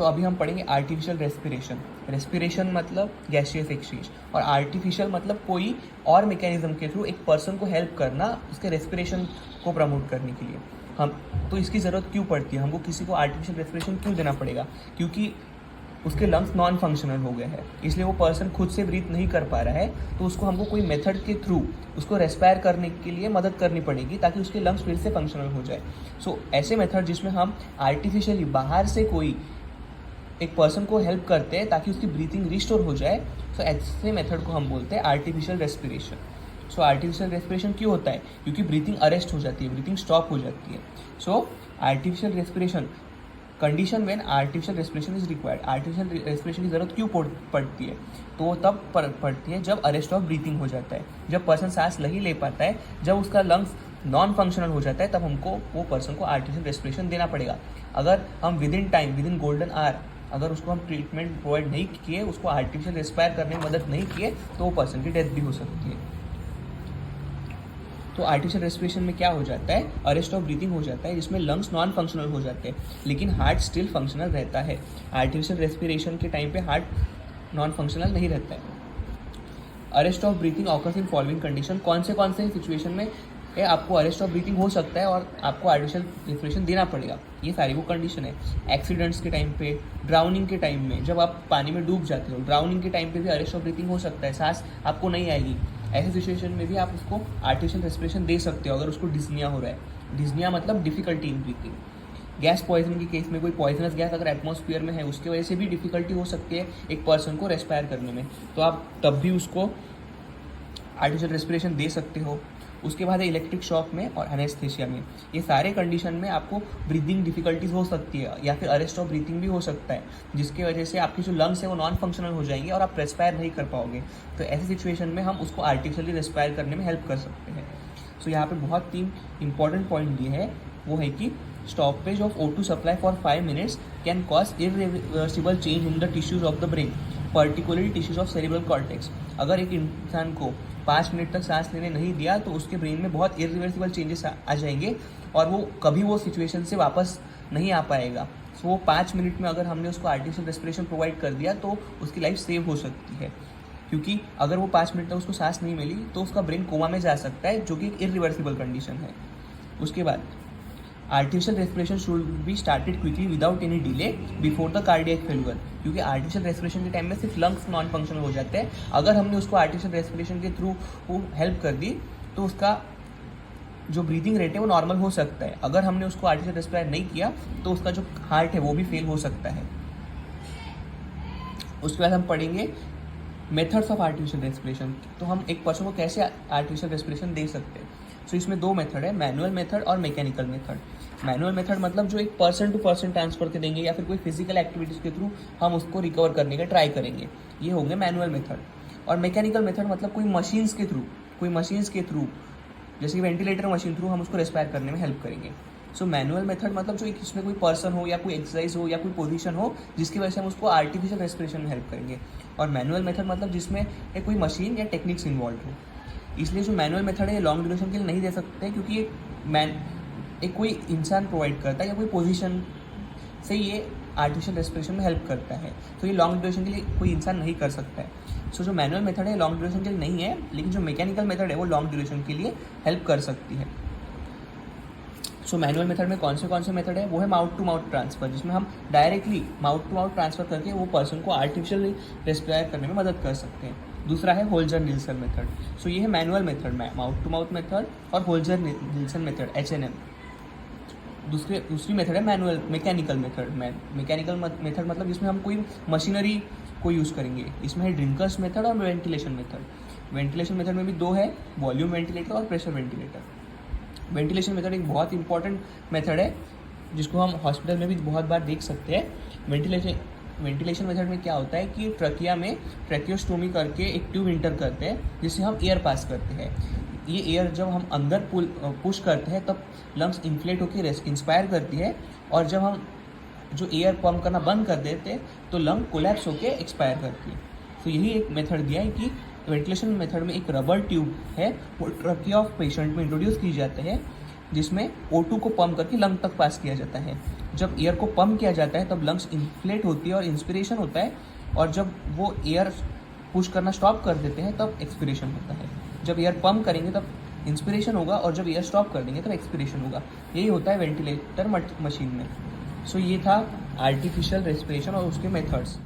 तो अभी हम पढ़ेंगे आर्टिफिशियल रेस्पिरेशन। रेस्पिरेशन मतलब गैसियस एक्सचेंज, और आर्टिफिशियल मतलब कोई और मैकेनिज्म के थ्रू एक पर्सन को हेल्प करना उसके रेस्पिरेशन को प्रमोट करने के लिए। हम तो इसकी ज़रूरत क्यों पड़ती है, हमको किसी को आर्टिफिशियल रेस्पिरेशन क्यों देना पड़ेगा? क्योंकि उसके लंग्स नॉन फंक्शनल हो गए हैं, इसलिए वो पर्सन खुद से ब्रीथ नहीं कर पा रहा है, तो उसको हमको कोई मेथड के थ्रू उसको रेस्पायर करने के लिए मदद करनी पड़ेगी ताकि उसके लंग्स फिर से फंक्शनल हो जाए। सो ऐसे मेथड जिसमें हम आर्टिफिशियली बाहर से कोई एक पर्सन को हेल्प करते हैं ताकि उसकी ब्रीथिंग रिस्टोर हो जाए, सो ऐसे मेथड को हम बोलते हैं आर्टिफिशियल रेस्पिरेशन। सो आर्टिफिशियल रेस्पिरेशन क्यों होता है? क्योंकि ब्रीथिंग अरेस्ट हो जाती है, ब्रीथिंग स्टॉप हो जाती है। So artificial respiration condition when artificial respiration is required. Artificial respiration की जरूरत क्यों पड़ती है? तो वो तब पड़ती है जब अरेस्ट ऑफ ब्रीथिंग हो जाता है, जब पर्सन सांस नहीं ले पाता है, जब उसका लंग्स नॉन फंक्शनल हो जाता है, तब हमको वो पर्सन को आर्टिफिशियल रेस्पिरेशन देना पड़ेगा। अगर हम with in time, with in golden hour, अगर उसको हम ट्रीटमेंट प्रोवाइड नहीं किए, उसको आर्टिफिशियल रेस्पायर करने में मदद नहीं किए, तो वो पर्सन की डेथ भी हो सकती है। तो आर्टिफिशियल रेस्पिरेशन में क्या हो जाता है? अरेस्ट ऑफ ब्रीथिंग हो जाता है, जिसमें लंग्स नॉन फंक्शनल हो जाते हैं, लेकिन हार्ट स्टिल फंक्शनल रहता है। आर्टिफिशियल रेस्पिरेशन के टाइम पे हार्ट नॉन फंक्शनल नहीं रहता है। Arrest of breathing occurs in following condition. कौन से सिचुएशन में आपको अरेस्ट ऑफ ब्रीथिंग हो सकता है और आपको आर्टिफिशियल रेस्पिरेशन देना पड़ेगा? ये सारी वो कंडीशन है। एक्सीडेंट्स के टाइम पे, ड्राउनिंग के टाइम में, जब आप पानी में डूब जाते हो, ड्राउनिंग के टाइम पे भी अरेस्ट ऑफ ब्रीथिंग हो सकता है, सांस आपको नहीं आएगी। ऐसे सिचुएशन में भी आप उसको आर्टिफिशियल रेस्पिरेशन दे सकते हो अगर उसको डिस्निया हो रहा है। डिस्निया मतलब difficulty in breathing. Gas poisoning के केस में कोई पॉइजनस गैस अगर एटमॉस्फेयर में है, उसकी वजह से भी डिफिकल्टी हो सकती है एक पर्सन को रेस्पायर करने में, तो आप तब भी उसको आर्टिफिशियल रेस्पिरेशन दे सकते हो। उसके बाद है इलेक्ट्रिक शॉक में और एनेस्थेशिया में। ये सारे कंडीशन में आपको ब्रीदिंग डिफिकल्टीज हो सकती है या फिर अरेस्ट ऑफ ब्रीथिंग भी हो सकता है, जिसकी वजह से आपकी जो लंग्स है वो नॉन फंक्शनल हो जाएंगे और आप रेस्पायर नहीं कर पाओगे। तो ऐसी सिचुएशन में हम उसको आर्टिफिशियली रेस्पायर करने में हेल्प कर सकते हैं। सो यहाँ पे बहुत 3 इंपॉर्टेंट पॉइंट दिए हैं। वो है कि stoppage of O2 supply for 5 minutes can cause irreversible change in the tissues of the brain, particularly tissues of cerebral cortex. अगर एक इंसान को 5 मिनट तक सांस लेने नहीं दिया तो उसके ब्रेन में बहुत इरिवर्सिबल चेंजेस आ जाएंगे और वो कभी वो सिचुएशन से वापस नहीं आ पाएगा। सो वो 5 मिनट में अगर हमने उसको आर्टिफिशियल रेस्पिरेशन प्रोवाइड कर दिया तो उसकी लाइफ सेव हो सकती है, क्योंकि अगर वो 5 मिनट तक उसको सांस नहीं मिली तो उसका ब्रेन कोमा में जा सकता है, जो कि एक इरिवर्सिबल कंडीशन है। उसके बाद artificial respiration should be started quickly without any delay before the cardiac failure, क्योंकि आर्टिफिशियल रेस्पिरेशन के टाइम में सिर्फ लंग्स नॉन फंक्शनल हो जाते हैं। अगर हमने उसको आर्टिफिशियल रेस्पिरेशन के थ्रू हेल्प कर दी तो उसका जो ब्रीदिंग रेट है वो नॉर्मल हो सकता है। अगर हमने उसको आर्टिफिशियल रेस्पिरेट नहीं किया तो उसका जो हार्ट है वो भी फेल हो सकता है। उसके बाद हम पढ़ेंगे मेथड्स ऑफ आर्टिफिशियल रेस्पिरेशन। तो हम एक पर्सन को कैसे आर्टिफिशियल रेस्पिरेशन दे सकते हैं? सो इसमें 2 मेथड है, मैनुअल मेथड और मैकेनिकल मेथड। मैनुअल मेथड मतलब जो एक पर्सन टू पर्सन ट्रांसफर के देंगे या फिर कोई फिजिकल एक्टिविटीज़ के थ्रू हम उसको रिकवर करने का ट्राई करेंगे, ये होंगे मैनुअल मेथड। और मैकेनिकल मेथड मतलब कोई मशीन्स के थ्रू जैसे कि वेंटिलेटर मशीन थ्रू हम उसको रेस्पायर करने में हेल्प करेंगे। सो मैनुअल मेथड मतलब जो एक इसमें कोई पर्सन हो या कोई एक्सरसाइज हो या कोई पोजीशन हो जिसकी वजह से हम उसको आर्टिफिशियल रेस्पिरेशन में हेल्प करेंगे। और मैनुअल मेथड मतलब जिसमें एक कोई मशीन या टेक्निक्स इन्वॉल्व हो। इसलिए जो मैनुअल मेथड है ये लॉन्ग ड्यूरेशन के लिए नहीं दे सकते, क्योंकि एक कोई इंसान प्रोवाइड करता है या कोई पोजीशन से ये आर्टिफिशियल रेस्पिरेशन में हेल्प करता है, तो ये लॉन्ग ड्यूरेशन के लिए कोई इंसान नहीं कर सकता है। सो जो मैनुअल मेथड है लॉन्ग ड्यूरेशन के लिए नहीं है, लेकिन जो मैकेनिकल मेथड है वो लॉन्ग ड्यूरेशन के लिए हेल्प कर सकती है। सो मैनुअल मेथड में कौन से मेथड है? वो है माउथ टू माउथ ट्रांसफर, जिसमें हम directly mouth to mouth transfer करके वो पर्सन को आर्टिफिशियल रेस्पिरेट करने में मदद कर सकते हैं। दूसरा है होल्जर-नील्सन मेथड। सो ये है मैनुअल मेथड में माउथ टू माउथ मेथड और होल्जर-नील्सन मेथड HNM। दूसरी मेथड है मैकेनिकल मेथड। मैकेनिकल मेथड मतलब जिसमें हम कोई मशीनरी को यूज़ करेंगे। इसमें है ड्रिंकर्स मेथड और वेंटिलेशन मेथड। वेंटिलेशन मेथड में भी 2 है, वॉल्यूम वेंटिलेटर और प्रेशर वेंटिलेटर। वेंटिलेशन मेथड एक बहुत इंपॉर्टेंट मेथड है जिसको हम हॉस्पिटल में भी बहुत बार देख सकते हैं। वेंटिलेशन मेथड में क्या होता है कि ट्रकिया में ट्रैकियोस्टोमी करके एक ट्यूब इंटर करते हैं जिससे हम एयर पास करते हैं। ये एयर जब हम अंदर पुश करते हैं तब लंग्स इन्फ्लेट होकर इंस्पायर करती है, और जब हम जो एयर पंप करना बंद कर देते हैं तो लंग कोलैप्स होकर एक्सपायर करती है। तो यही एक मेथड दिया है कि वेंटिलेशन मेथड में एक रबर ट्यूब है, वो ट्रकिया ऑफ पेशेंट में इंट्रोड्यूस की जाते हैं, जिसमें O2 को पंप करके लंग तक पास किया जाता है। जब एयर को पंप किया जाता है तब लंग्स इन्फ्लेट होती है और इंस्पिरेशन होता है, और जब वो एयर पुश करना स्टॉप कर देते हैं तब एक्सपिरेशन होता है। जब एयर पंप करेंगे तब इंस्पिरेशन होगा, और जब एयर स्टॉप कर देंगे तब एक्सपिरेशन होगा। यही होता है वेंटिलेटर मशीन में। सो ये था आर्टिफिशियल रेस्पिरेशन और उसके मेथड्स।